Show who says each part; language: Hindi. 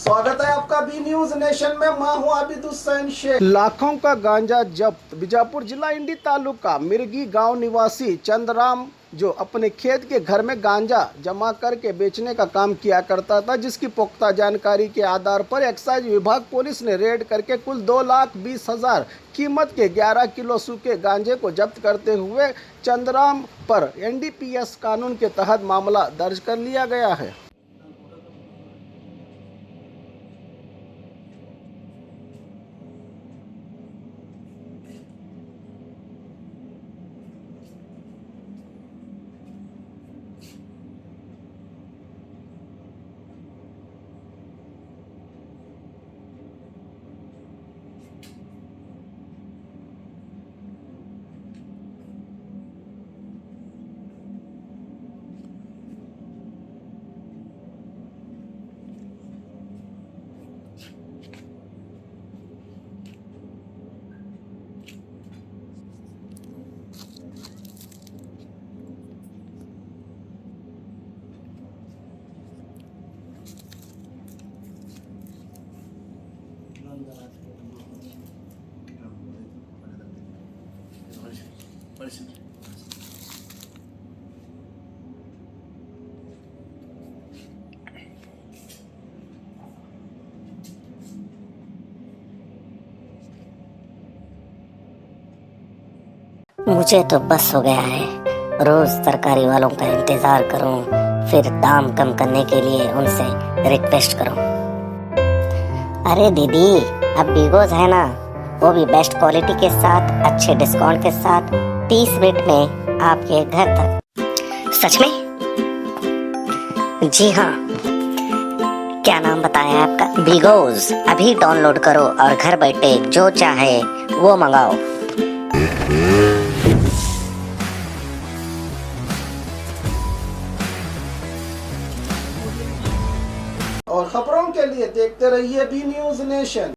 Speaker 1: स्वागत है आपका बी न्यूज नेशन में। मैं हूं आबिद हुसैन शेख। लाखों का गांजा जब्त। बीजापुर जिला इंडी तालुका मिर्गी गांव निवासी चंद्राम जो अपने खेत के घर में गांजा जमा करके बेचने का काम किया करता था, जिसकी पुख्ता जानकारी के आधार पर एक्साइज विभाग पुलिस ने रेड करके कुल 2,20,000 कीमत के 11 किलो सूखे गांजे को जब्त करते हुए चंद्राम पर NDPS कानून के तहत मामला दर्ज कर लिया गया है।
Speaker 2: मुझे तो बस हो गया है, रोज तरकारी वालों का इंतजार करूं, फिर दाम कम करने के लिए उनसे रिक्वेस्ट करूं। अरे दीदी, अब बिगोज है ना, वो भी बेस्ट क्वालिटी के साथ, अच्छे डिस्काउंट के साथ, 30 मिनट में आपके घर तक। सच में? जी हाँ। क्या नाम बताया आपका? बिगोज। अभी डाउनलोड करो और घर बैठे जो चाहे वो मंगाओ।
Speaker 1: और खबरों के लिए देखते रहिए बी न्यूज नेशन।